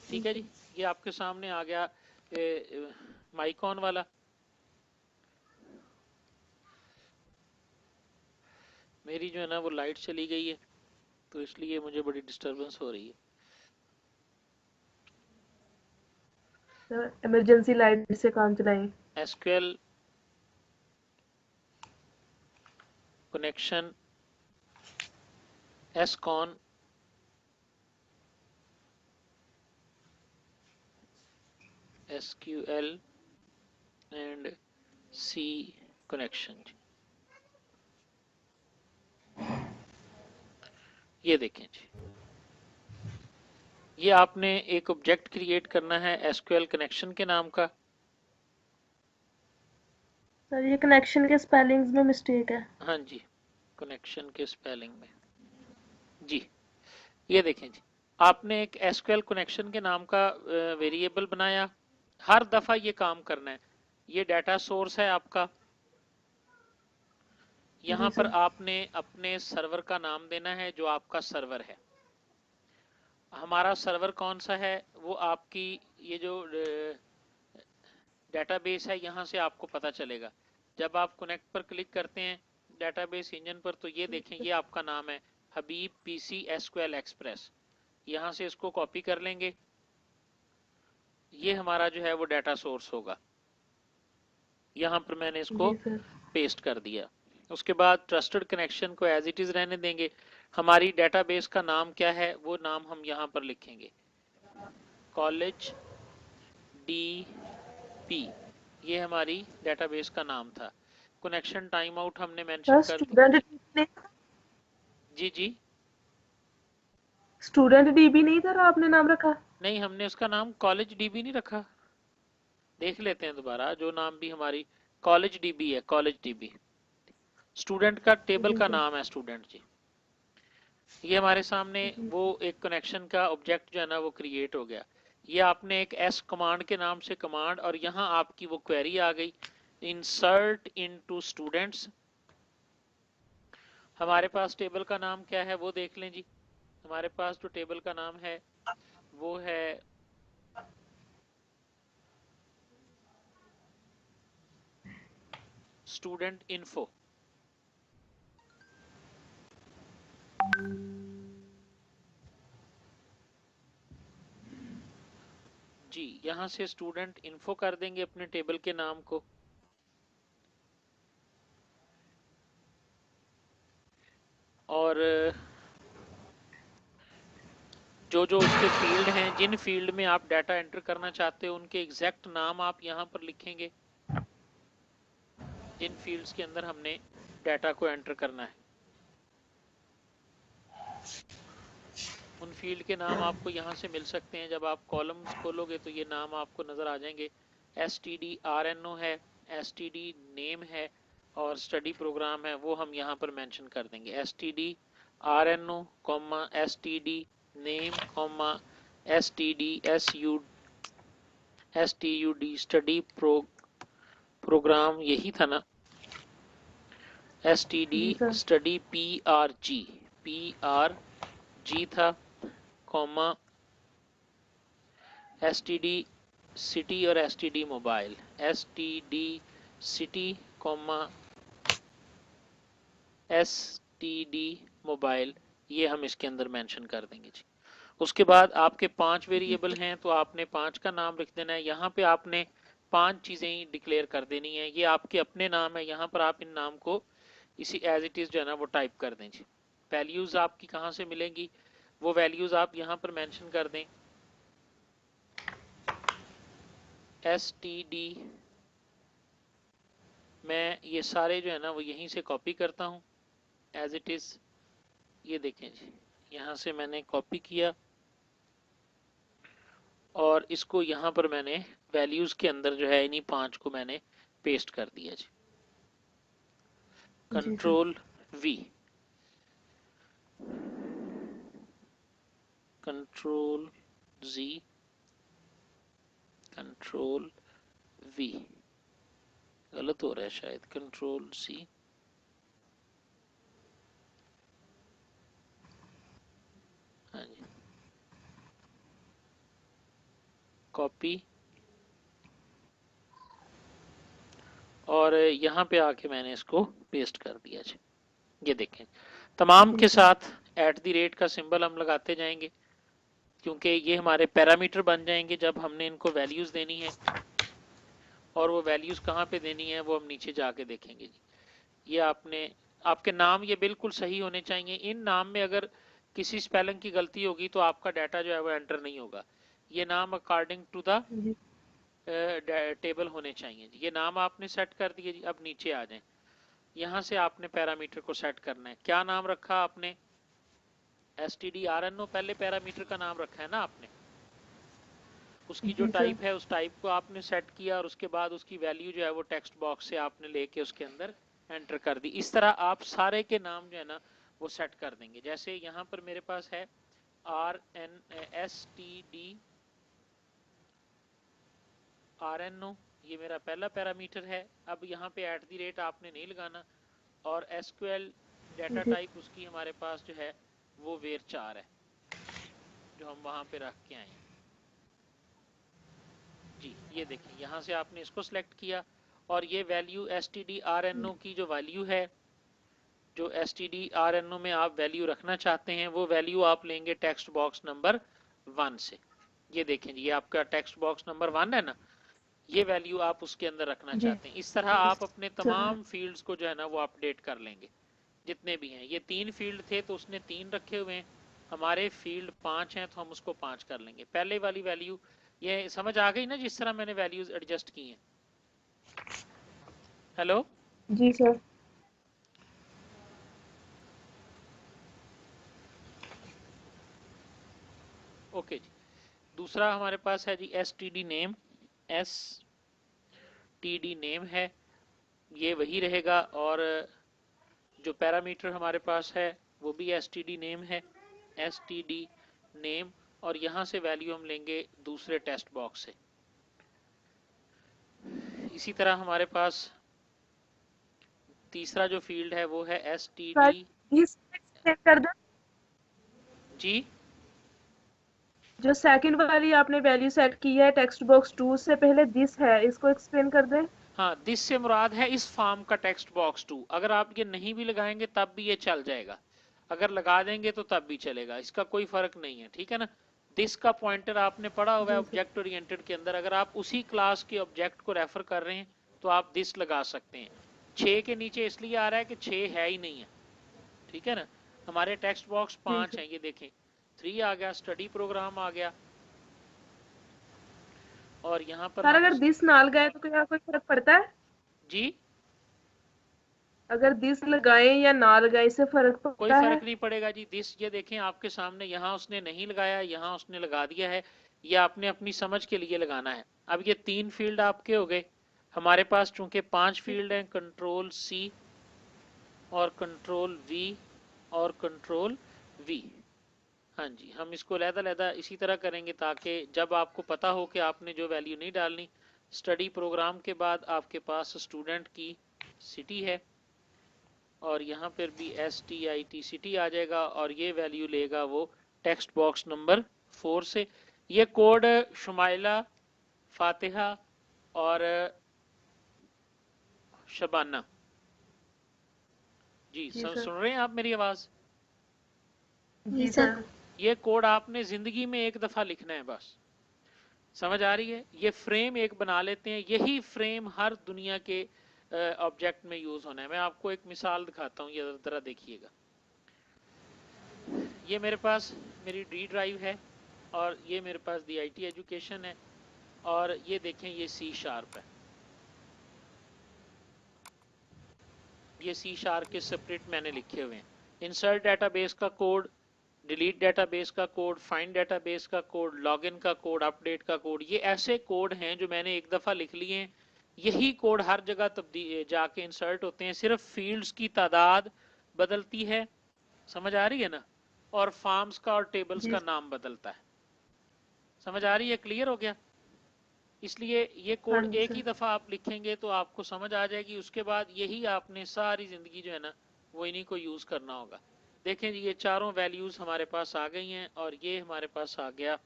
ठीक है जी, ये आपके सामने आ गया माइकॉन वाला। मेरी जो है ना वो लाइट चली गई है तो इसलिए मुझे बड़ी डिस्टरबेंस हो रही है। इमरजेंसी लाइट से काम चलाएं। एसक्यूएल कनेक्शन एसकॉन एसक्यूएल एंड सी कनेक्शन। ये देखें जी, ये आपने एक ऑब्जेक्ट क्रिएट करना है एसक्यूएल कनेक्शन के नाम का। सर ये कनेक्शन के स्पेलिंग्स में मिस्टेक है। हाँ जी, कनेक्शन के स्पेलिंग में जी। ये देखें जी, आपने एक एसक्यूएल कनेक्शन के नाम का वेरिएबल बनाया। हर दफा ये काम करना है। ये डाटा सोर्स है आपका, जी यहां पर सर। आपने अपने सर्वर का नाम देना है जो आपका सर्वर है। हमारा सर्वर कौन सा है, वो आपकी ये जो डेटाबेस है यहाँ से आपको पता चलेगा। जब आप कनेक्ट पर क्लिक करते हैं डेटाबेस इंजन पर, तो ये देखें ये आपका नाम है हबीब पीसी एसक्यूएल एक्सप्रेस। यहाँ से इसको कॉपी कर लेंगे, ये हमारा जो है वो डाटा सोर्स होगा। यहाँ पर मैंने इसको जी सर। पेस्ट कर दिया। उसके बाद ट्रस्टेड कनेक्शन को एज इट इज रहने देंगे। हमारी डेटाबेस का नाम क्या है वो नाम हम यहाँ पर लिखेंगे, कॉलेज DP। ये हमारी डेटाबेस का नाम था। कनेक्शन टाइम आउट हमने मेंशन सर कर दी। जी जी, स्टूडेंट डीबी नहीं सर आपने नाम रखा? नहीं हमने उसका नाम कॉलेज DB नहीं रखा। देख लेते हैं दोबारा, जो नाम भी हमारी कॉलेज DB है, कॉलेज DB स्टूडेंट का टेबल जी का सर। नाम है स्टूडेंट जी। ये हमारे सामने जी वो एक कनेक्शन का ऑब्जेक्ट जो है ना वो क्रिएट हो गया। ये आपने एक एस कमांड के नाम से कमांड, और यहाँ आपकी वो क्वेरी आ गई, इंसर्ट इनटू स्टूडेंट्स। हमारे पास टेबल का नाम क्या है वो देख लें जी। हमारे पास जो टेबल का नाम है वो है स्टूडेंट इन्फो। जी, यहां से स्टूडेंट इन्फो कर देंगे अपने टेबल के नाम को। और जो जो उसके फील्ड हैं, जिन फील्ड में आप डाटा एंटर करना चाहते हो उनके एग्जैक्ट नाम आप यहां पर लिखेंगे, जिन फील्ड्स के अंदर हमने डाटा को एंटर करना है। उन फील्ड के नाम आपको यहाँ से मिल सकते हैं। जब आप कॉलम्स खोलोगे तो ये नाम आपको नजर आ जाएंगे। STDRNO है, STD नेम है, और स्टडी प्रोग्राम है, वो हम यहाँ पर मेंशन कर देंगे। STDRNO, STD name, STUD study programme यही था ना, STD जी सर। स्टडी PRG था, कॉमा STD सिटी और STD mobile, STD city comma STD mobile, ये हम इसके अंदर मेंशन कर देंगे जी। उसके बाद आपके 5 वेरिएबल हैं तो आपने 5 का नाम लिख देना है। यहाँ पे आपने 5 चीजें ही डिक्लेयर कर देनी है। ये आपके अपने नाम है, यहाँ पर आप इन नाम को इसी एज इट इज जो है ना वो टाइप कर दें जी। वैल्यूज आपकी कहाँ से मिलेंगी, वो वैल्यूज आप यहाँ पर मेंशन कर दें। STD मैं ये सारे जो है ना वो यहीं से कॉपी करता हूँ एज इट इज। ये देखें जी, यहाँ से मैंने कॉपी किया और इसको यहाँ पर मैंने वैल्यूज के अंदर जो है इन्हीं 5 को मैंने पेस्ट कर दिया जी। जी sir. Control V, control Z, control V, गलत हो रहा है शायद, कंट्रोल C, हाँ जी, कॉपी, और यहाँ पे आके मैंने इसको पेस्ट कर दिया जी। ये देखें, तमाम जी के सर। साथ @ का सिंबल हम लगाते जाएंगे क्योंकि ये हमारे पैरामीटर बन जाएंगे जब हमने इनको वैल्यूज देनी है। और वो वैल्यूज कहाँ पे देनी है वो हम नीचे जाके देखेंगे जी। ये आपने, आपके नाम ये बिल्कुल सही होने चाहिए। इन नाम में अगर किसी स्पेलिंग की गलती होगी तो आपका डाटा जो है वो एंटर नहीं होगा। ये नाम अकॉर्डिंग टू द जी टेबल होने चाहिए। ये नाम आपने सेट कर दिए जी। अब नीचे आ जाएं, यहाँ से आपने पैरामीटर को सेट करना है। क्या नाम रखा आपने, STDRNO पहले पैरामीटर का नाम रखा है ना आपने। उसकी जो जी सर। टाइप है उस टाइप को आपने सेट किया और उसके बाद उसकी वैल्यू जो है वो टेक्स्ट बॉक्स से आपने लेके उसके अंदर एंटर कर दी। इस तरह आप सारे के नाम जो है ना वो सेट कर देंगे। जैसे यहाँ पर मेरे पास है STDRNO, ये मेरा पहला पैरामीटर है। अब यहाँ पे @ आपने नहीं लगाना, और SQL डाटा जी टाइप उसकी हमारे पास जो है वो var4 है जो हम वहां पे रख के आए हैं जी। ये देखें, यहाँ से आपने इसको सिलेक्ट किया और ये वैल्यू STDRNO की जो वैल्यू है, जो STDRNO में आप वैल्यू रखना चाहते हैं वो वैल्यू आप लेंगे टेक्स्ट बॉक्स नंबर 1 से। ये देखें जी, ये आपका टेक्स्ट बॉक्स नंबर 1 है ना, ये वैल्यू आप उसके अंदर रखना जी चाहते हैं। इस तरह आप अपने सर। तमाम फील्ड्स को जो है ना वो अपडेट कर लेंगे जितने भी हैं। ये 3 फील्ड थे तो उसने 3 रखे हुए हैं, हमारे फील्ड 5 हैं तो हम उसको 5 कर लेंगे। पहले वाली वैल्यू ये समझ आ गई ना जिस तरह मैंने वैल्यूज एडजस्ट की हैं। हेलो, जी सर। ओके जी। दूसरा हमारे पास है जी STD नेम। STD नेम है, ये वही रहेगा। और जो पैरामीटर हमारे पास है वो भी STD नेम है, STD नेम। और यहाँ से वैल्यू हम लेंगे दूसरे टेक्स्ट बॉक्स से। इसी तरह हमारे पास तीसरा जो फील्ड है वो है सर STD दिस एक्सप्लेन कर दो। जी। जो सेकंड वाली आपने वैल्यू सेट की है टेक्स्ट बॉक्स 2 से पहले दिस है, इसको एक्सप्लेन कर दें। हाँ, दिस से मुराद है इस फॉर्म का टेक्स्ट बॉक्स 2। अगर आप ये नहीं भी लगाएंगे तब भी ये चल जाएगा, अगर लगा देंगे तो तब भी चलेगा, इसका कोई फर्क नहीं है, ठीक है ना। दिस का पॉइंटर आपने पढ़ा हुआ है जी सर। ऑब्जेक्ट ओरिएंटेड के अंदर। अगर आप उसी क्लास के ऑब्जेक्ट को रेफर कर रहे हैं तो आप दिस लगा सकते हैं। 6 के नीचे इसलिए आ रहा है कि 6 है ही नहीं है, ठीक है ना। हमारे टेक्स्ट बॉक्स जी 5 सर। हैं, ये देखें 3 आ गया, स्टडी प्रोग्राम आ गया, और यहाँ पर सर हम अगर दिस ना लगाए तो क्या कोई फर्क पड़ता है? जी, अगर दिस लगाएं या ना लगाएं इससे फर्क कोई पड़ता है? फर्क नहीं पड़ेगा जी। दिस ये देखें आपके सामने, यहाँ उसने नहीं लगाया, यहाँ उसने लगा दिया है। ये आपने अपनी समझ के लिए लगाना है। अब ये 3 फील्ड आपके हो गए। हमारे पास चूंकि 5 फील्ड हैं, कंट्रोल C और कंट्रोल V और कंट्रोल V। हाँ जी, हम इसको लहदा इसी तरह करेंगे ताकि जब आपको पता हो कि आपने जो वैल्यू नहीं डालनी, स्टडी प्रोग्राम के बाद आपके पास स्टूडेंट की सिटी है और यहाँ पर भी STIT सिटी आ जाएगा और ये वैल्यू लेगा वो टेक्स्ट बॉक्स नंबर 4 से। ये कोड शुमाइला, फातिहा और शबाना जी जी सर। सुन रहे हैं आप मेरी आवाज? जी सर। ये कोड आपने जिंदगी में एक दफा लिखना है बस, समझ आ रही है? ये फ्रेम एक बना लेते हैं, यही फ्रेम हर दुनिया के ऑब्जेक्ट में यूज होना है। मैं आपको एक मिसाल दिखाता हूँ, ये जरा देखिएगा। ये मेरे पास मेरी डी ड्राइव है और ये मेरे पास DIT एजुकेशन है और ये देखें ये C# है। ये C# के सेपरेट मैंने लिखे हुए हैं। इंसर्ट डेटाबेस का कोड, डिलीट डेटाबेस का कोड, फाइंड डेटाबेस का कोड, लॉगिन का कोड, अपडेट का कोड, ये ऐसे कोड हैं जो मैंने एक दफ़ा लिख लिए हैं। यही कोड हर जगह तब्दील जाके इंसर्ट होते हैं, सिर्फ फील्ड्स की तादाद बदलती है, समझ आ रही है ना? और फॉर्म्स का और टेबल्स जी का नाम बदलता है। समझ आ रही है? क्लियर हो गया? इसलिए ये हाँ कोड जी एक सर। ही दफ़ा आप लिखेंगे तो आपको समझ आ जाएगी, उसके बाद यही आपने सारी ज़िंदगी जो है ना वो इन्हीं को यूज़ करना होगा। देखें जी, ये चारों वैल्यूज़ हमारे पास आ गई हैं और ये हमारे पास आ गया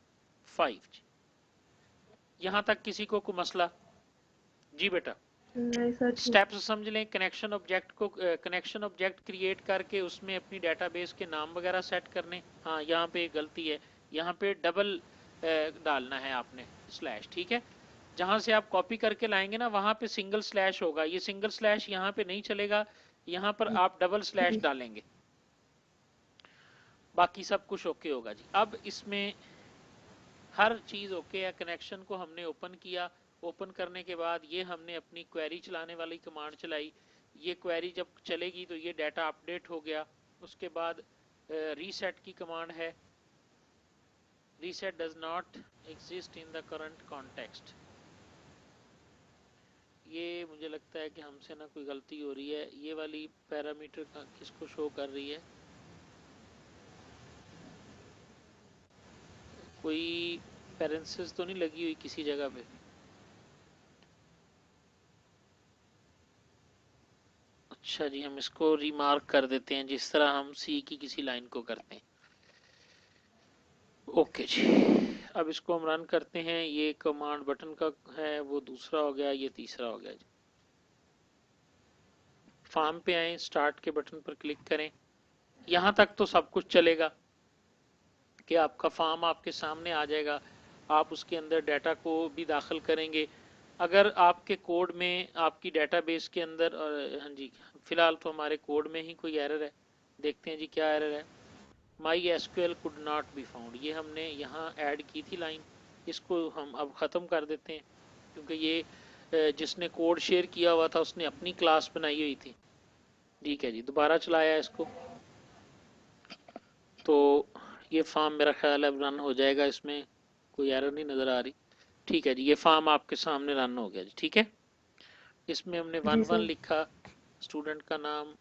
5 जी। यहाँ तक किसी को कोई मसला? जी बेटा, नहीं सर, ठीक। स्टेप्स समझ लें। कनेक्शन ऑब्जेक्ट को कनेक्शन ऑब्जेक्ट क्रिएट करके उसमें अपनी डेटाबेस के नाम वगैरह सेट करने। हाँ, यहाँ पे एक गलती है, यहाँ पे डबल डालना है आपने स्लैश, ठीक है? जहां से आप कॉपी करके लाएंगे ना वहां पे सिंगल स्लैश होगा, ये सिंगल स्लैश यहाँ पे नहीं चलेगा, यहाँ पर आप डबल स्लैश डालेंगे। बाकी सब कुछ ओके होगा जी। अब इसमें हर चीज ओके है। कनेक्शन को हमने ओपन किया, ओपन करने के बाद ये हमने अपनी क्वेरी चलाने वाली कमांड चलाई। ये क्वेरी जब चलेगी तो ये डाटा अपडेट हो गया। उसके बाद रीसेट की कमांड है, reset does not exist in the current context. ये मुझे लगता है कि हमसे ना कोई गलती हो रही है। ये वाली पैरामीटर का किसको शो कर रही है? कोई पैरेंथेसिस तो नहीं लगी हुई किसी जगह पे? अच्छा जी, हम इसको रिमार्क कर देते हैं जिस तरह हम सी की किसी लाइन को करते हैं। ओके जी, अब इसको हम रन करते हैं। ये कमांड बटन का है, वो दूसरा हो गया, ये तीसरा हो गया जी। फॉर्म पे आए, स्टार्ट के बटन पर क्लिक करें। यहाँ तक तो सब कुछ चलेगा कि आपका फॉर्म आपके सामने आ जाएगा, आप उसके अंदर डाटा को भी दाखिल करेंगे। अगर आपके कोड में आपकी डेटाबेस के अंदर हाँ जी, फिलहाल तो हमारे कोड में ही कोई एरर है। देखते हैं जी क्या एरर है। MySQL could not be found, ये हमने यहाँ ऐड की थी लाइन, इसको हम अब ख़त्म कर देते हैं क्योंकि ये जिसने कोड शेयर किया हुआ था उसने अपनी क्लास बनाई हुई थी। ठीक है जी, दोबारा चलाया इसको तो ये फॉर्म मेरा ख्याल है अब रन हो जाएगा, इसमें कोई एरर नहीं नज़र आ रही। ठीक है जी, ये फॉर्म आपके सामने रन हो गया जी। ठीक है, इसमें हमने जी 1-1 सर। लिखा, स्टूडेंट का नाम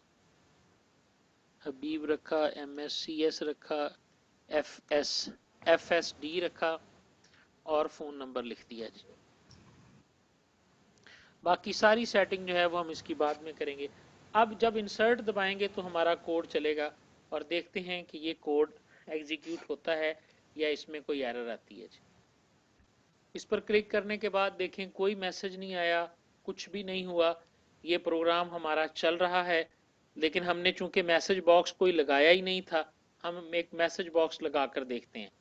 हबीब रखा, MSCS रखा, FSD रखा और फ़ोन नंबर लिख दिया जी। बाकी सारी सेटिंग जो है वो हम इसकी बाद में करेंगे। अब जब इंसर्ट दबाएंगे तो हमारा कोड चलेगा और देखते हैं कि ये कोड एग्जीक्यूट होता है या इसमें कोई एरर आती है जी। इस पर क्लिक करने के बाद देखें कोई मैसेज नहीं आया, कुछ भी नहीं हुआ, ये प्रोग्राम हमारा चल रहा है। लेकिन हमने चूंकि मैसेज बॉक्स कोई लगाया ही नहीं था, हम एक मैसेज बॉक्स लगा कर देखते हैं।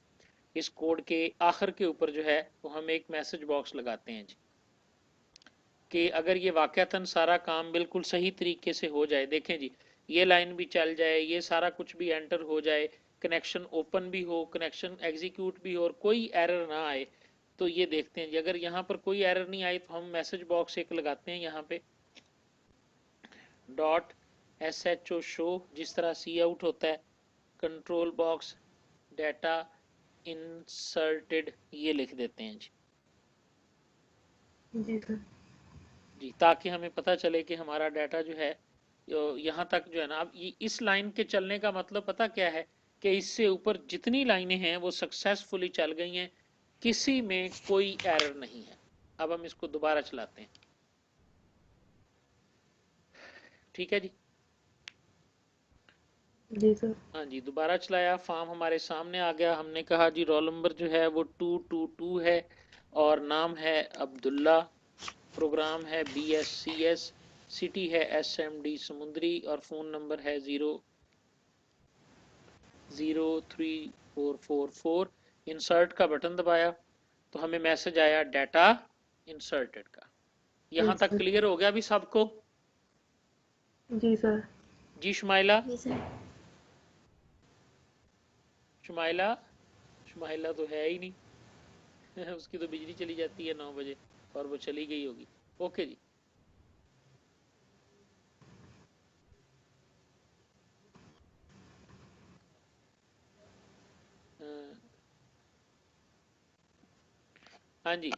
इस कोड के आखिर के ऊपर जो है वो हम एक मैसेज बॉक्स लगाते हैं जी, कि अगर ये वाकयातन सारा काम बिल्कुल सही तरीके से हो जाए। देखें जी, ये लाइन भी चल जाए, ये सारा कुछ भी एंटर हो जाए, कनेक्शन ओपन भी हो, कनेक्शन एग्जीक्यूट भी हो और कोई एरर ना आए, तो ये देखते हैं जी। अगर यहाँ पर कोई एरर नहीं आई तो हम मैसेज बॉक्स एक लगाते हैं यहाँ पे .SHO शो, जिस तरह सी आउट होता है, कंट्रोल बॉक्स डाटा इंसर्टेड, ये लिख देते हैं जी। जी सर। जी, ताकि हमें पता चले कि हमारा डाटा जो है यहाँ तक जो है ना। अब इस लाइन के चलने का मतलब पता क्या है कि इससे ऊपर जितनी लाइनें हैं वो सक्सेसफुली चल गई हैं, किसी में कोई एरर नहीं है। अब हम इसको दोबारा चलाते हैं। ठीक है जी, जी सर। हाँ जी, दोबारा चलाया, फॉर्म हमारे सामने आ गया। हमने कहा जी रोल नंबर जो है वो 222 है और नाम है अब्दुल्ला, प्रोग्राम है BSCS, सिटी है SMD समुद्री और फ़ोन नंबर है 003444। इंसर्ट का बटन दबाया तो हमें मैसेज आया डाटा इंसर्टेड का। यहाँ तक क्लियर हो गया अभी सबको? जी सर। जी शुमाइला, जी सर। शुमाइला, शुमाइला तो है ही नहीं उसकी तो बिजली चली जाती है 9 बजे और वो चली गई होगी। ओके जी, हाँ जी,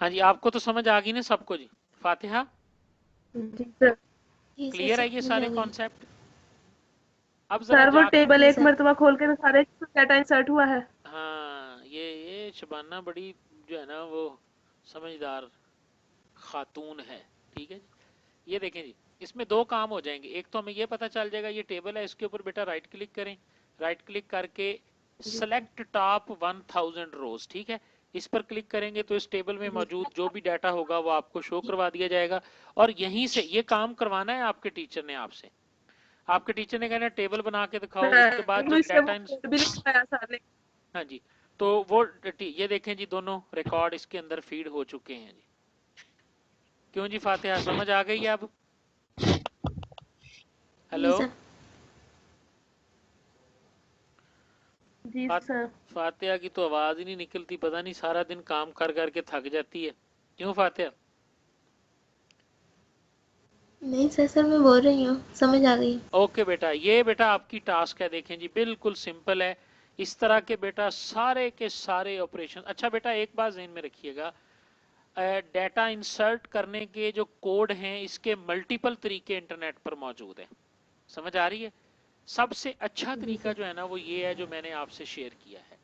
हाँ जी, आपको तो समझ आ गई ना सबको जी? फातिहा जी सर। जी सर, क्लियर है सब ये समझ सारे आ गई। कॉन्सेप्ट? अब जरा सर वो टेबल जी एक सर। मरतबा खोल के तो सारे डाटा इंसर्ट हुआ है। हाँ, ये शबाना बड़ी जो है ना वो समझदार खातून है। ठीक है जी, ये देखें जी, इसमें दो काम हो जाएंगे। एक तो हमें ये पता चल जाएगा ये टेबल है, इसके ऊपर बेटा राइट क्लिक करें, राइट क्लिक करके जी सेलेक्ट टॉप 1000 रोज, ठीक है, इस पर क्लिक करेंगे तो इस टेबल में मौजूद जो भी डाटा होगा वो आपको शो करवा दिया जाएगा। और यहीं से ये काम करवाना है आपके टीचर ने आपसे। आपके टीचर ने कहना टेबल बना के दिखाओ, उसके बाद सर जब इससे वो डाटा कोड भी लिखवाया सर ने। हाँ जी, तो वो ये देखें जी, दोनों रिकॉर्ड इसके अंदर फीड हो चुके हैं जी। क्यों जी फातिहा, समझ आ गई अब? जी हेलो सर। जी सर। फातिहा की तो आवाज ही नहीं निकलती, पता नहीं सारा दिन काम कर करके थक जाती है। क्यों फातिहा? नहीं सर, सर मैं बोल रही हूँ, समझ आ गई। ओके बेटा, ये बेटा आपकी टास्क है, देखें जी बिल्कुल सिंपल है। इस तरह के बेटा सारे के सारे ऑपरेशन। अच्छा बेटा एक बात ध्यान में रखिएगा, डाटा इंसर्ट करने के जो कोड हैं इसके मल्टीपल तरीके इंटरनेट पर मौजूद हैं। समझ आ रही है? सबसे अच्छा जी तरीका सर। जो है ना वो ये है जो मैंने आपसे शेयर किया है।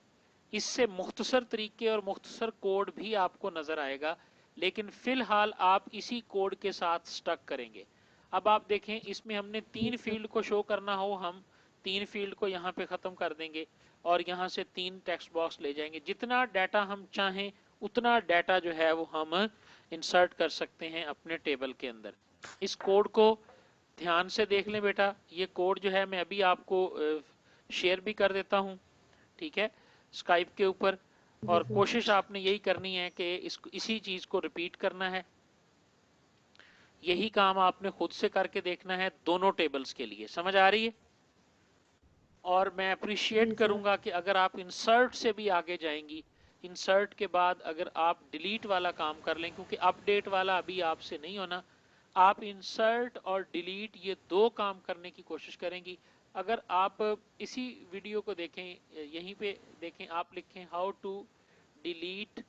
इससे मुख्तसर तरीके और मुख्तसर कोड भी आपको नजर आएगा, लेकिन फिलहाल आप इसी कोड के साथ स्टक करेंगे। अब आप देखें, इसमें हमने जी 3 सर। फील्ड को शो करना हो, हम 3 फील्ड को यहाँ पे खत्म कर देंगे और यहाँ से 3 टेक्स्ट बॉक्स ले जाएंगे। जितना डाटा हम चाहें उतना डाटा जो है वो हम इंसर्ट कर सकते हैं अपने टेबल के अंदर। इस कोड को ध्यान से देख लें बेटा, ये कोड जो है मैं अभी आपको शेयर भी कर देता हूँ, ठीक है, स्काइप के ऊपर। जी और सर। कोशिश आपने यही करनी है कि इसी चीज को रिपीट करना है। यही काम आपने खुद से करके देखना है दोनों टेबल्स के लिए। समझ आ रही है? और मैं अप्रिशिएट जी सर। करूंगा कि अगर आप इंसर्ट से भी आगे जाएंगी, इंसर्ट के बाद अगर आप डिलीट वाला काम कर लें, क्योंकि अपडेट वाला अभी आपसे नहीं होना, आप इंसर्ट और डिलीट ये दो काम करने की कोशिश करेंगी। अगर आप इसी वीडियो को देखें, यहीं पे देखें, आप लिखें how to delete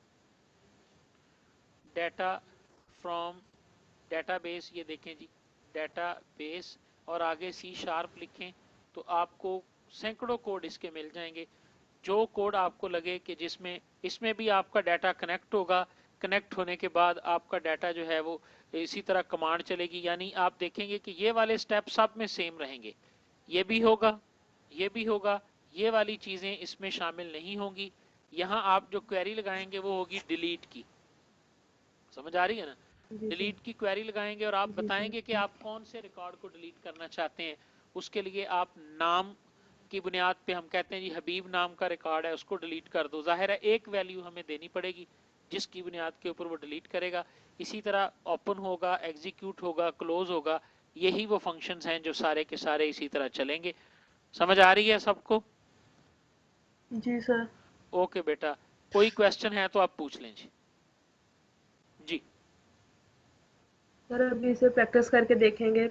data from database, ये देखें जी डेटाबेस, और आगे C# लिखें तो आपको सैकड़ों कोड इसके मिल जाएंगे। जो कोड आपको लगे कि जिसमें इसमें भी आपका डाटा कनेक्ट होगा, कनेक्ट होने के बाद आपका डाटा जो है वो इसी तरह कमांड चलेगी, यानी आप देखेंगे कि ये वाले स्टेप सब में सेम रहेंगे। ये भी होगा, ये भी होगा, ये वाली चीजें इसमें शामिल नहीं होंगी। यहाँ आप जो क्वेरी लगाएंगे वो होगी डिलीट की। समझ आ रही है ना? जी सर। डिलीट की क्वेरी लगाएंगे और आप जी सर। बताएंगे कि आप कौन से रिकॉर्ड को डिलीट करना चाहते हैं। उसके लिए आप नाम की बुनियाद पे, हम कहते हैं जी हबीब नाम का रिकॉर्ड है उसको डिलीट कर दो, जाहिर है एक वैल्यू हमें देनी पड़ेगी जिसकी बुनियाद के ऊपर वो डिलीट करेगा। इसी तरह ओपन होगा, एग्जीक्यूट होगा, क्लोज होगा, यही वो फंक्शंस हैं जो सारे के सारे इसी तरह चलेंगे। समझ आ रही है सबको? जी सर। ओके बेटा, कोई क्वेश्चन है तो आप पूछ लें जी। जी सर अभी इसे प्रैक्टिस करके देखेंगे।